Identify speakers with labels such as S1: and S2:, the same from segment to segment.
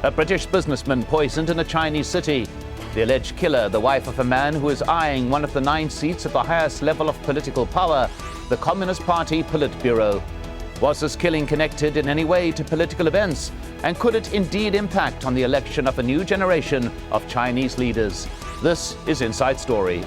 S1: A British businessman poisoned in a Chinese city. The alleged killer, the wife of a man who is eyeing one of the 9 seats at the highest level of political power, the Communist Party Politburo. Was this killing connected in any way to political events? And could it indeed impact on the election of a new generation of Chinese leaders? This is Inside Story.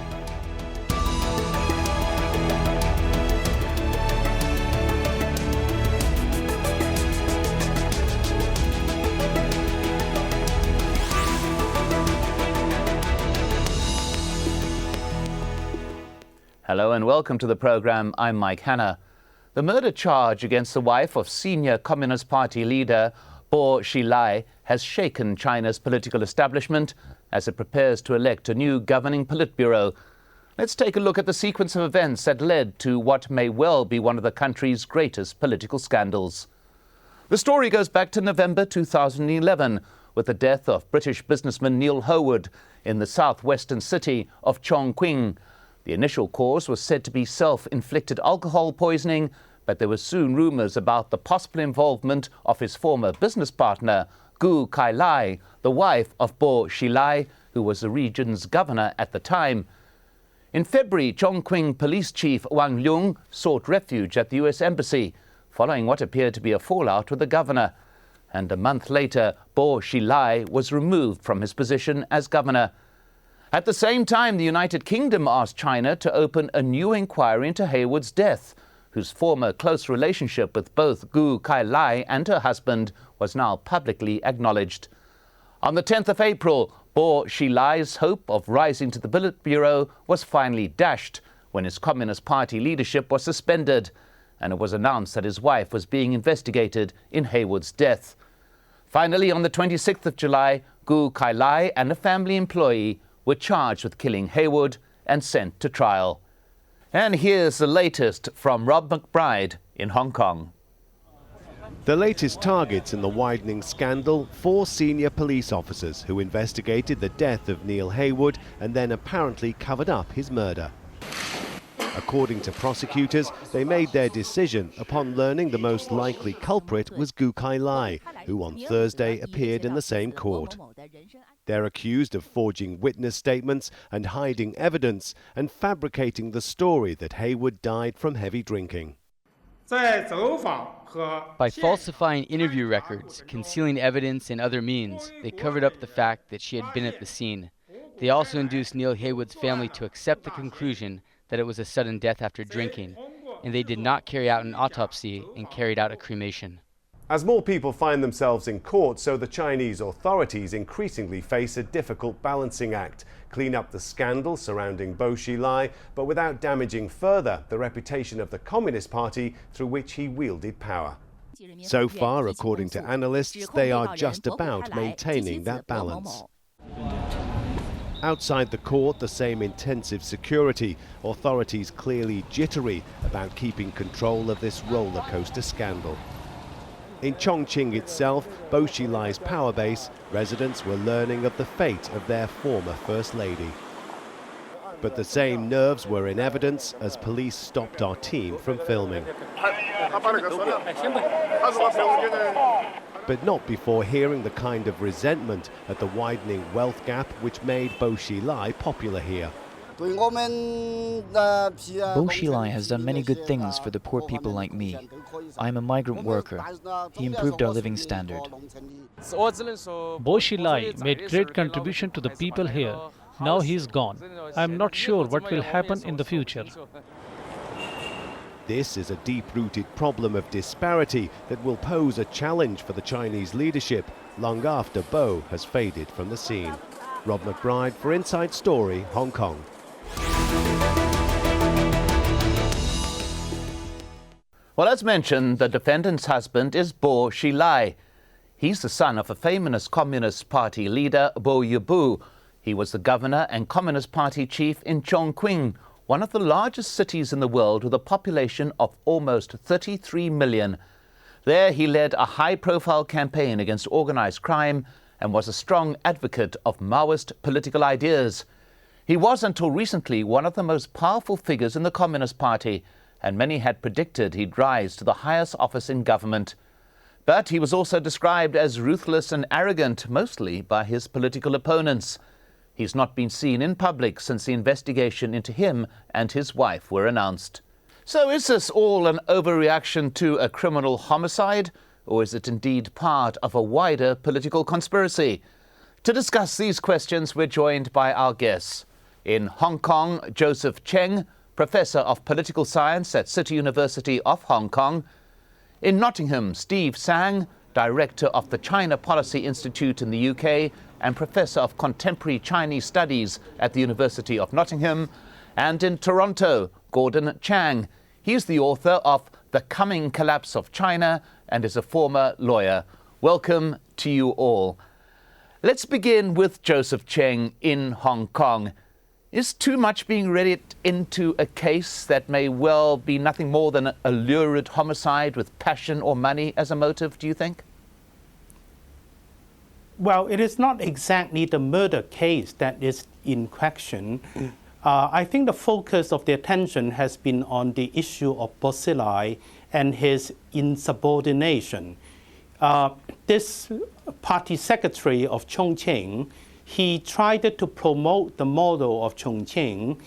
S1: Hello and welcome to the program. I'm Mike Hanna. The murder charge against the wife of senior Communist Party leader Bo Xilai has shaken China's political establishment as it prepares to elect a new governing Politburo. Let's take a look at the sequence of events that led to what may well be one of the country's greatest political scandals. The story goes back to November 2011 with the death of British businessman Neil Howard in the southwestern city of Chongqing. The initial cause was said to be self-inflicted alcohol poisoning, but there were soon rumors about the possible involvement of his former business partner, Xilai, the wife of Bo Xilai, who was the region's governor at the time. In February, Chongqing Police Chief Wang Liong sought refuge at the US Embassy, following what appeared to be a fallout with the governor. And a month later, Bo Xilai was removed from his position as governor. At the same time, the United Kingdom asked China to open a new inquiry into Hayward's death, whose former close relationship with both Xilai and her husband was now publicly acknowledged. On the 10th of April, Bo Xilai's hope of rising to the Politburo was finally dashed when his Communist Party leadership was suspended, and it was announced that his wife was being investigated in Hayward's death. Finally, on the 26th of July, Xilai and a family employee were charged with killing Hayward and sent to trial. And here's the latest from Rob McBride in Hong Kong.
S2: The latest targets in the widening scandal: 4 senior police officers who investigated the death of Neil Heywood and then apparently covered up his murder. According to prosecutors, they made their decision upon learning the most likely culprit was Xilai, who on Thursday appeared in the same court. They're accused of forging witness statements and hiding evidence and fabricating the story that Heywood died from heavy drinking.
S3: By falsifying interview records, concealing evidence and other means, they covered up the fact that she had been at the scene. They also induced Neil Heywood's family to accept the conclusion that it was a sudden death after drinking, and they did not carry out an autopsy and carried out a cremation.
S2: As more people find themselves in court, so the Chinese authorities increasingly face a difficult balancing act: clean up the scandal surrounding Bo Xilai, but without damaging further the reputation of the Communist Party through which he wielded power. So far, according to analysts, they are just about maintaining that balance. Outside the court, the same intensive security, authorities clearly jittery about keeping control of this roller coaster scandal. In Chongqing itself, Bo Xilai's power base, residents were learning of the fate of their former First Lady. But the same nerves were in evidence as police stopped our team from filming. But not before hearing the kind of resentment at the widening wealth gap which made Bo Xilai popular here.
S4: Bo Xilai has done many good things for the poor people like me. I am a migrant worker. He improved our living standard.
S5: Bo Xilai made great contribution to the people here. Now he is gone. I am not sure what will happen in the future.
S2: This is a deep-rooted problem of disparity that will pose a challenge for the Chinese leadership long after Bo has faded from the scene. Rob McBride for Inside Story, Hong Kong.
S1: Well, as mentioned, the defendant's husband is Bo Xilai. He's the son of a famous Communist Party leader, Bo Yibu. He was the governor and Communist Party chief in Chongqing, one of the largest cities in the world with a population of almost 33 million. There he led a high-profile campaign against organized crime and was a strong advocate of Maoist political ideas. He was until recently one of the most powerful figures in the Communist Party, and many had predicted he'd rise to the highest office in government. But he was also described as ruthless and arrogant, mostly by his political opponents. He's not been seen in public since the investigation into him and his wife were announced. So is this all an overreaction to a criminal homicide, or is it indeed part of a wider political conspiracy? To discuss these questions, we're joined by our guests. In Hong Kong, Joseph Cheng, Professor of Political Science at City University of Hong Kong. In Nottingham, Steve Tsang, Director of the China Policy Institute in the UK and Professor of Contemporary Chinese Studies at the University of Nottingham. And in Toronto, Gordon Chang. He is the author of The Coming Collapse of China and is a former lawyer. Welcome to you all. Let's begin with Joseph Cheng in Hong Kong. Is too much being read into a case that may well be nothing more than a lurid homicide with passion or money as a motive, do you think?
S6: Well, it is not exactly the murder case that is in question. I think the focus of the attention has been on the issue of Xilai and his insubordination. This party secretary of Chongqing, he tried to promote the model of Chongqing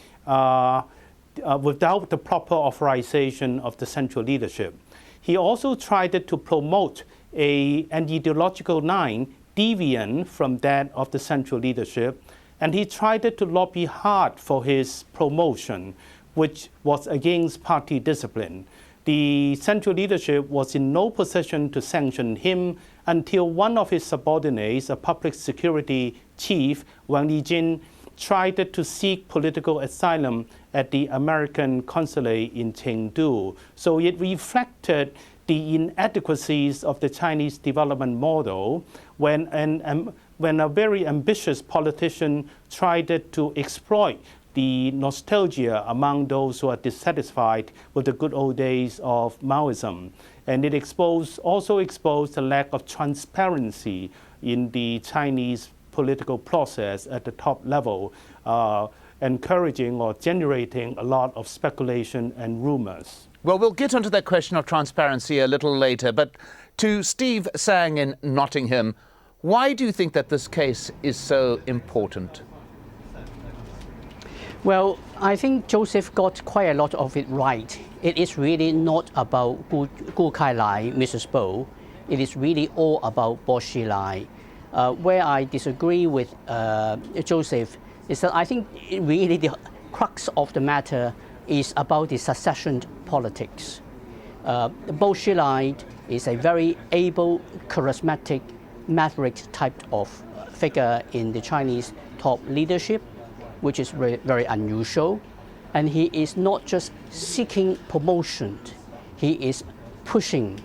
S6: without the proper authorization of the central leadership. He also tried to promote an ideological line deviant from that of the central leadership, and he tried to lobby hard for his promotion, which was against party discipline. The central leadership was in no position to sanction him until one of his subordinates, a public security chief, Wang Lijin, tried to seek political asylum at the American consulate in Chengdu. So it reflected the inadequacies of the Chinese development model when a very ambitious politician tried to exploit the nostalgia among those who are dissatisfied with the good old days of Maoism. And it also exposed the lack of transparency in the Chinese political process at the top level, encouraging or generating a lot of speculation and rumors.
S1: Well, we'll get onto that question of transparency a little later, but to Steve Tsang in Nottingham, why do you think that this case is so important?
S7: Well, I think Joseph got quite a lot of it right. It is really not about Gu Kailai, Mrs. Bo. It is really all about Bo Xilai. Where I disagree with Joseph is that I think really the crux of the matter is about the succession politics. Bo Xilai is a very able, charismatic, maverick type of figure in the Chinese top leadership, which is very unusual. And he is not just seeking promotion, he is pushing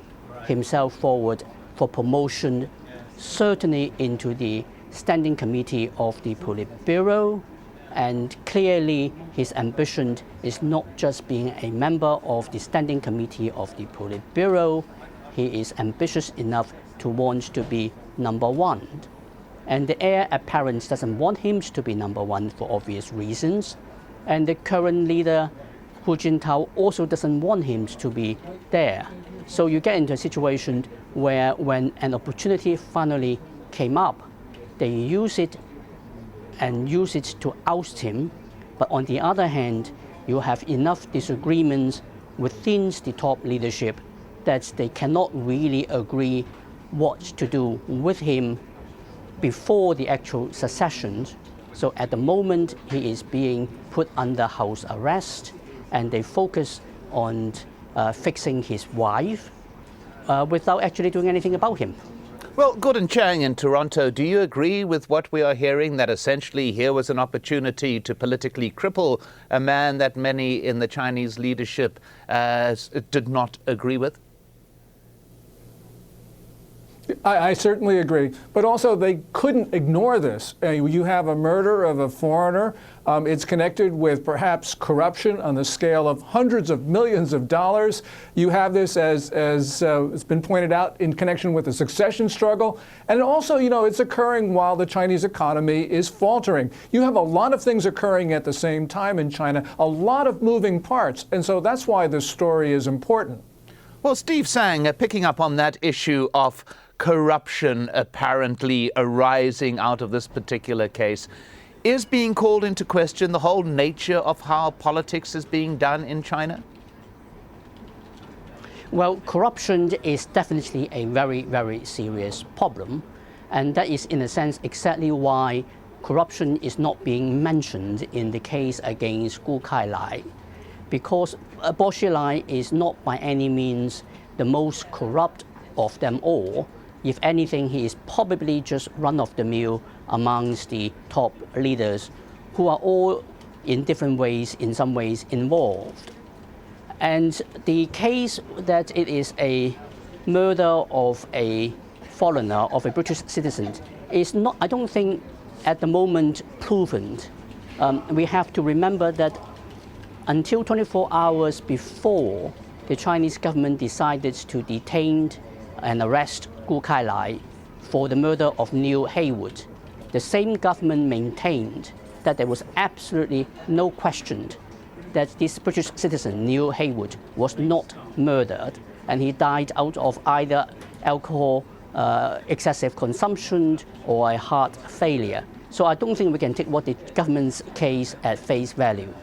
S7: himself forward for promotion, certainly into the Standing Committee of the Politburo. And clearly his ambition is not just being a member of the Standing Committee of the Politburo, he is ambitious enough to want to be number one. And the heir apparent doesn't want him to be number one for obvious reasons. And the current leader, Hu Jintao, also doesn't want him to be there. So you get into a situation where when an opportunity finally came up, they use it to oust him. But on the other hand, you have enough disagreements within the top leadership that they cannot really agree what to do with him before the actual succession. So at the moment, he is being put under house arrest, and they focus on fixing his wife without actually doing anything about him.
S1: Well, Gordon Chang in Toronto, do you agree with what we are hearing, that essentially here was an opportunity to politically cripple a man that many in the Chinese leadership did not agree with?
S8: I certainly agree. But also, they couldn't ignore this. You have a murder of a foreigner. It's connected with perhaps corruption on the scale of hundreds of millions of dollars. You have this, as it's been pointed out, in connection with the succession struggle. And also, it's occurring while the Chinese economy is faltering. You have a lot of things occurring at the same time in China, a lot of moving parts. And so that's why this story is important.
S1: Well, Steve Sang, picking up on that issue of corruption apparently arising out of this particular case, is being called into question the whole nature of how politics is being done in China?
S7: Well, corruption is definitely a very, very serious problem. And that is, in a sense, exactly why corruption is not being mentioned in the case against Gu Kailai. Because Bo Xilai is not by any means the most corrupt of them all. If anything, he is probably just run-of-the-mill amongst the top leaders who are all in different ways, in some ways, involved. And the case that it is a murder of a foreigner, of a British citizen, is not, I don't think, at the moment proven. We have to remember that until 24 hours before the Chinese government decided to detain and arrest Gu Kailai for the murder of Neil Heywood, the same government maintained that there was absolutely no question that this British citizen, Neil Heywood, was not murdered, and he died out of either alcohol, excessive consumption, or a heart failure. So I don't think we can take what the government's case at face value.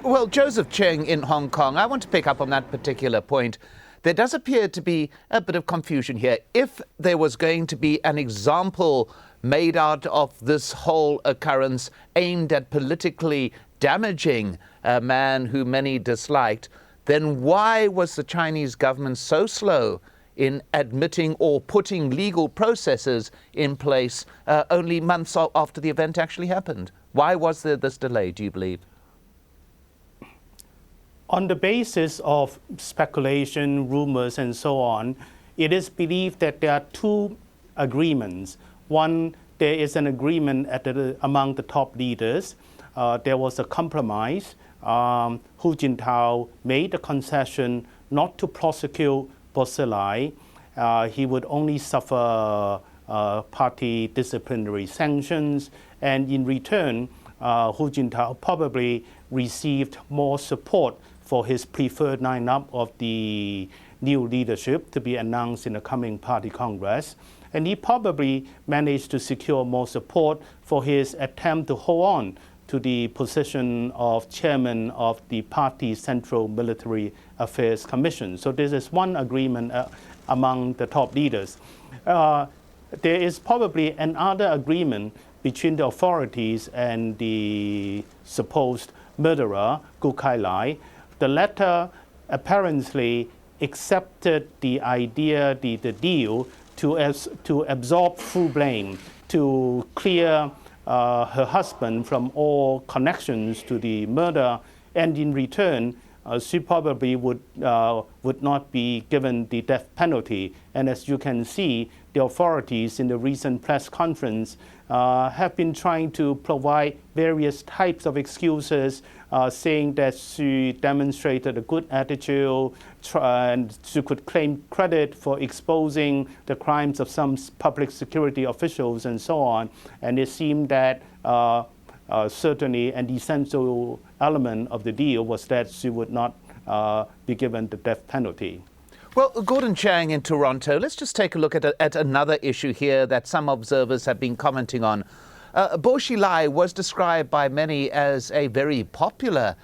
S1: Well, Joseph Cheng in Hong Kong, I want to pick up on that particular point. There does appear to be a bit of confusion here. If there was going to be an example made out of this whole occurrence aimed at politically damaging a man who many disliked, then why was the Chinese government so slow in admitting or putting legal processes in place only months after the event actually happened? Why was there this delay, do you believe?
S6: On the basis of speculation, rumors, and so on, it is believed that there are two agreements. One, there is an agreement among the top leaders. There was a compromise. Hu Jintao made a concession not to prosecute Bo Xilai. He would only suffer party disciplinary sanctions, and in return, Hu Jintao probably received more support for his preferred lineup of the new leadership to be announced in the coming party congress. And he probably managed to secure more support for his attempt to hold on to the position of chairman of the party's Central Military Affairs Commission. So this is one agreement among the top leaders. There is probably another agreement between the authorities and the supposed murderer, Gu Kailai. The latter apparently accepted the idea, the deal, to absorb full blame, to clear her husband from all connections to the murder, and in return, she probably would not be given the death penalty. And as you can see, the authorities in the recent press conference have been trying to provide various types of excuses, saying that she demonstrated a good attitude and she could claim credit for exposing the crimes of some public security officials and so on. And it seemed that certainly an essential element of the deal was that she would not be given the death penalty.
S1: Well, Gordon Chang in Toronto, let's just take a look at another issue here that some observers have been commenting on. Bo Xilai was described by many as a very popular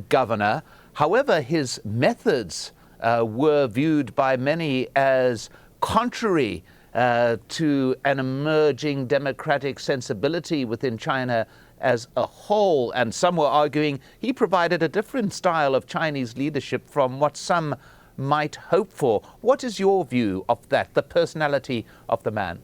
S1: governor. However, his methods were viewed by many as contrary to an emerging democratic sensibility within China as a whole. And some were arguing he provided a different style of Chinese leadership from what some might hope for. What is your view of that, the personality of the man?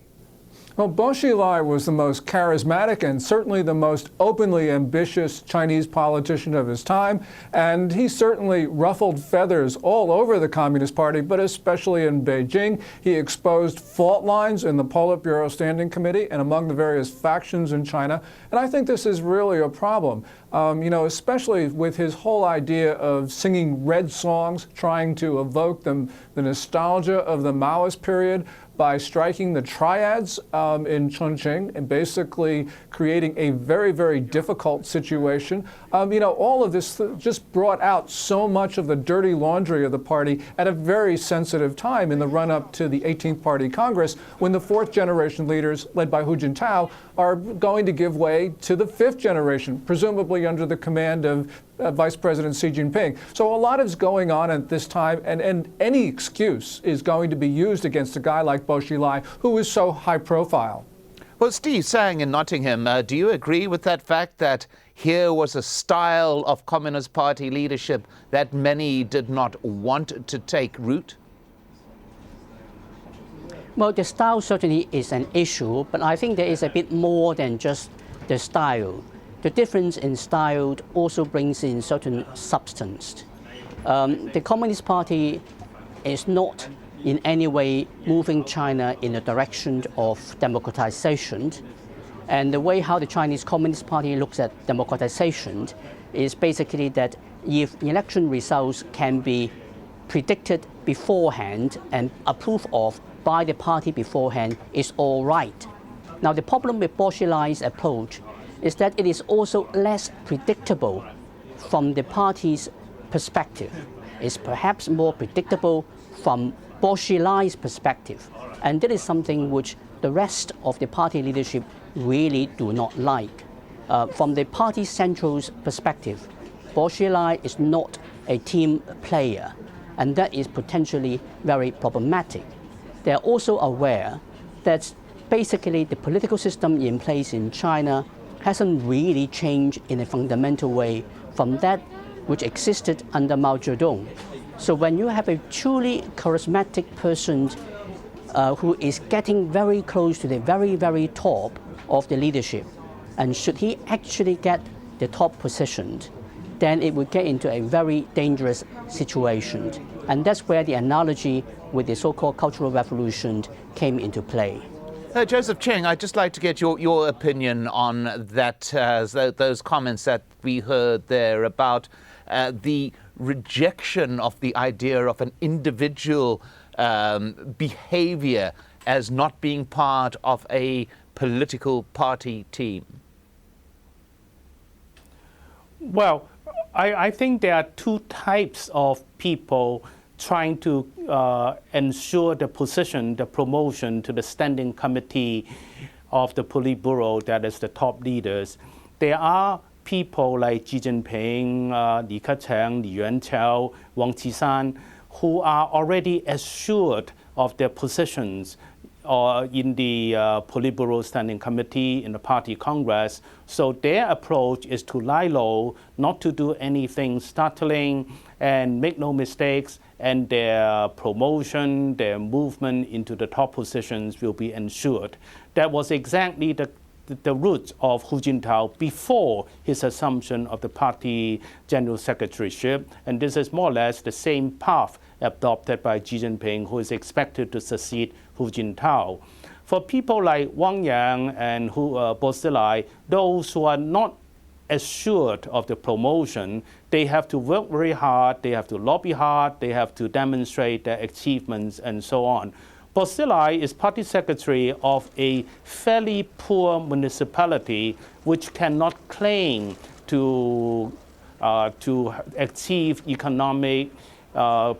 S8: Well, Bo Xilai was the most charismatic and certainly the most openly ambitious Chinese politician of his time, and he certainly ruffled feathers all over the Communist Party, but especially in Beijing. He exposed fault lines in the Politburo Standing Committee and among the various factions in China, and I think this is really a problem. Especially with his whole idea of singing red songs, trying to evoke the nostalgia of the Maoist period. by striking the triads in Chongqing and basically creating a very, very difficult situation. All of this just brought out so much of the dirty laundry of the party at a very sensitive time in the run-up to the 18th Party Congress, when the fourth generation leaders, led by Hu Jintao, are going to give way to the fifth generation, presumably under the command of Vice President Xi Jinping. So a lot is going on at this time, and any excuse is going to be used against a guy like Bo Xilai, who is so high profile.
S1: Well, Steve Sang in Nottingham, do you agree with that fact that here was a style of Communist Party leadership that many did not want to take root?
S7: Well, the style certainly is an issue, but I think there is a bit more than just the style. The difference in style also brings in certain substance. The Communist Party is not in any way moving China in the direction of democratization. And the way how the Chinese Communist Party looks at democratization is basically that if election results can be predicted beforehand and approved of by the party beforehand, is all right. Now, the problem with Bo Xilai's approach is that it is also less predictable from the party's perspective. It's perhaps more predictable from Bo Xilai's perspective. And that is something which the rest of the party leadership really do not like. From the party central's perspective, Bo Xilai is not a team player, and that is potentially very problematic. They are also aware that basically the political system in place in China hasn't really changed in a fundamental way from that which existed under Mao Zedong. So when you have a truly charismatic person who is getting very close to the very, very top of the leadership, and should he actually get the top position, then it would get into a very dangerous situation. And that's where the analogy with the so-called Cultural Revolution came into play.
S1: Joseph Cheng, I'd just like to get your opinion on that, those comments that we heard there about the rejection of the idea of an individual behavior as not being part of a political party team.
S6: Well, I think there are two types of people trying to ensure the position, the promotion to the standing committee of the politburo, that is the top leaders. There are people like Xi Jinping, Li Keqiang, Li Yuanqiao, Wang Qishan, who are already assured of their positions in the Politburo Standing Committee, in the Party Congress. So their approach is to lie low, not to do anything startling, and make no mistakes, and their promotion, their movement into the top positions will be ensured. That was exactly the root of Hu Jintao before his assumption of the party general secretaryship, and this is more or less the same path adopted by Xi Jinping, who is expected to succeed Hu Jintao. For people like Wang Yang and Bo Xilai, those who are not assured of the promotion, they have to work very hard, they have to lobby hard, they have to demonstrate their achievements and so on. Bo Xilai is party secretary of a fairly poor municipality which cannot claim to achieve economic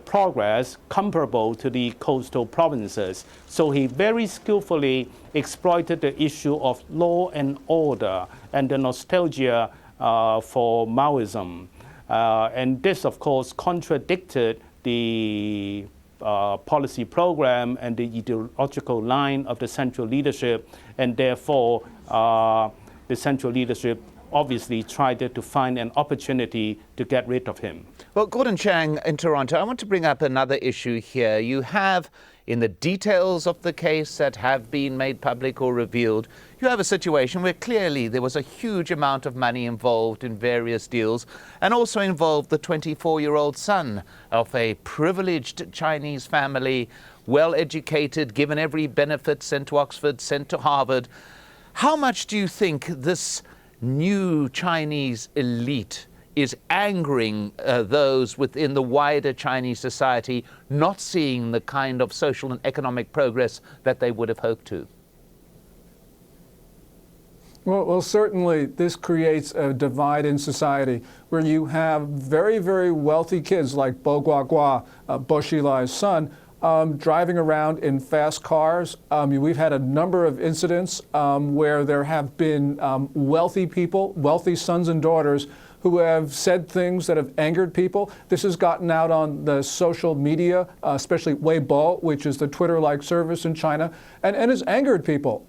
S6: progress comparable to the coastal provinces. So he very skillfully exploited the issue of law and order and the nostalgia for Maoism. And this, of course, contradicted the policy program and the ideological line of the central leadership, and therefore the central leadership obviously tried to find an opportunity to get rid of him.
S1: Well, Gordon Chang in Toronto, I want to bring up another issue here. You have, in the details of the case that have been made public or revealed, you have a situation where clearly there was a huge amount of money involved in various deals, and also involved the 24-year-old son of a privileged Chinese family, well-educated, given every benefit, sent to Oxford, sent to Harvard. How much do you think this new Chinese elite is angering those within the wider Chinese society, not seeing the kind of social and economic progress that they would have hoped to?
S8: Well, certainly this creates a divide in society where you have very, very wealthy kids like Bo Guagua, Bo Xilai's son, driving around in fast cars. We've had a number of incidents where there have been wealthy people, wealthy sons and daughters, who have said things that have angered people. This has gotten out on the social media, especially Weibo, which is the Twitter-like service in China, and has angered people.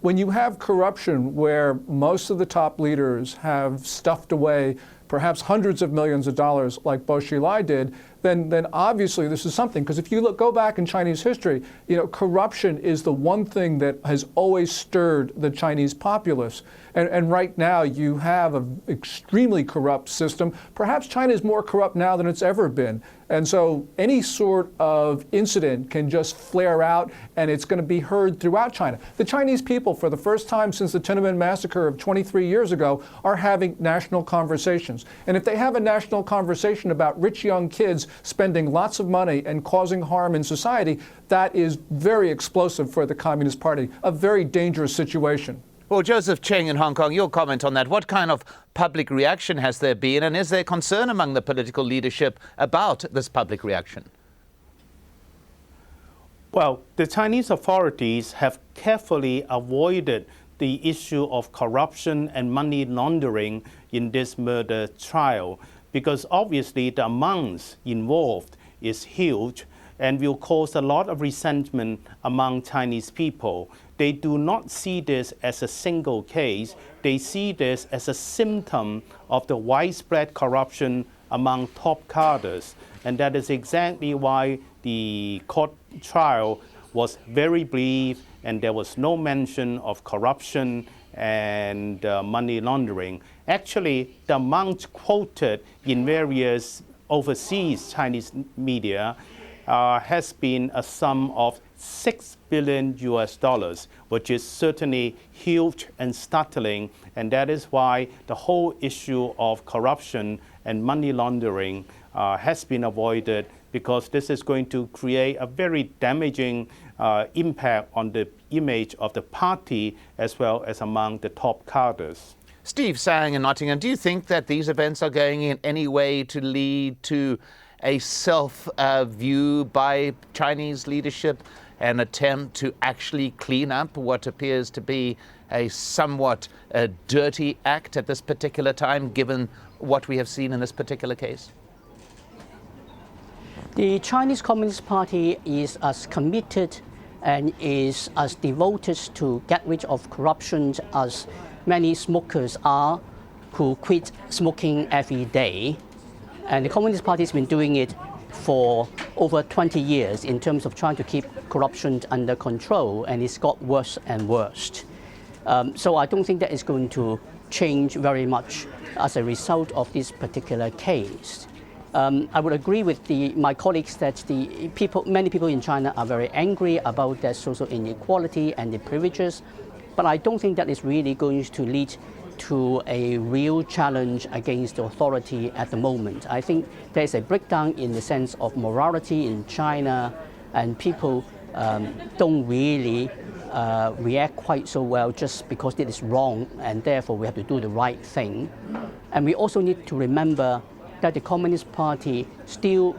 S8: When you have corruption where most of the top leaders have stuffed away perhaps hundreds of millions of dollars like Bo Xilai did, then obviously this is something. Because if you go back in Chinese history, corruption is the one thing that has always stirred the Chinese populace. And right now you have an extremely corrupt system. Perhaps China is more corrupt now than it's ever been. And so any sort of incident can just flare out, and it's going to be heard throughout China. The Chinese people, for the first time since the Tiananmen massacre of 23 years ago, are having national conversations. And if they have a national conversation about rich young kids spending lots of money and causing harm in society, that is very explosive for the Communist Party, a very dangerous situation.
S1: Well, Joseph Cheng in Hong Kong, your comment on that. What kind of public reaction has there been, and is there concern among the political leadership about this public reaction?
S6: Well, the Chinese authorities have carefully avoided the issue of corruption and money laundering in this murder trial, because obviously the amounts involved is huge and will cause a lot of resentment among Chinese people. They do not see this as a single case. They see this as a symptom of the widespread corruption among top cadres. And that is exactly why the court trial was very brief and there was no mention of corruption and money laundering. Actually, the amount quoted in various overseas Chinese media has been a sum of $6 billion, which is certainly huge and startling. And that is why the whole issue of corruption and money laundering has been avoided, because this is going to create a very damaging impact on the image of the party as well as among the top cadres.
S1: Steve Sang in Nottingham, do you think that these events are going in any way to lead to a self-view by Chinese leadership, an attempt to actually clean up what appears to be a somewhat dirty act at this particular time, given what we have seen in this particular case?
S7: The Chinese Communist Party is as committed and is as devoted to get rid of corruption as many smokers are who quit smoking every day. And the Communist Party has been doing it for over 20 years in terms of trying to keep corruption under control, and it's got worse and worse. So I don't think that is going to change very much as a result of this particular case. I would agree with my colleagues that many people in China are very angry about their social inequality and the privileges, but I don't think that is really going to lead to a real challenge against the authority at the moment. I think there's a breakdown in the sense of morality in China, and people don't really react quite so well just because it is wrong, and therefore we have to do the right thing. And we also need to remember that the Communist Party still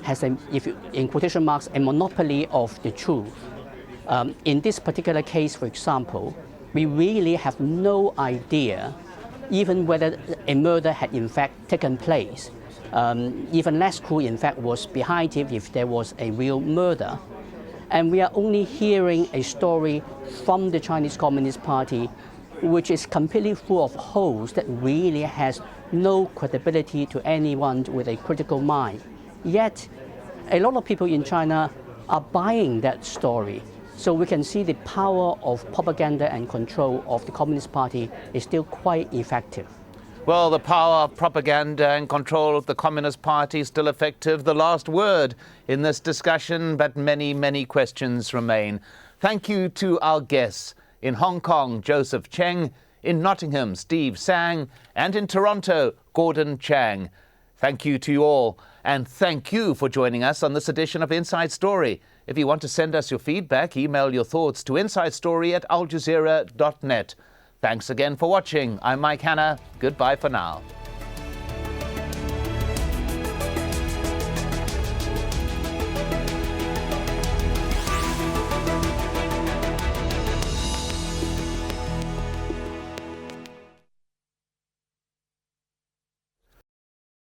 S7: has, in quotation marks, a monopoly of the truth. In this particular case, for example, we really have no idea even whether a murder had in fact taken place. Even less who in fact was behind it if there was a real murder. And we are only hearing a story from the Chinese Communist Party which is completely full of holes that really has no credibility to anyone with a critical mind. Yet, a lot of people in China are buying that story. So we can see the power of propaganda and control of the Communist Party is still quite effective.
S1: Well, the power of propaganda and control of the Communist Party is still effective. The last word in this discussion, but many, many questions remain. Thank you to our guests. In Hong Kong, Joseph Cheng; in Nottingham, Steve Sang; and in Toronto, Gordon Chang. Thank you to you all, and thank you for joining us on this edition of Inside Story. If you want to send us your feedback, email your thoughts to insidestory@aljazeera.net. Thanks again for watching. I'm Mike Hanna. Goodbye for now.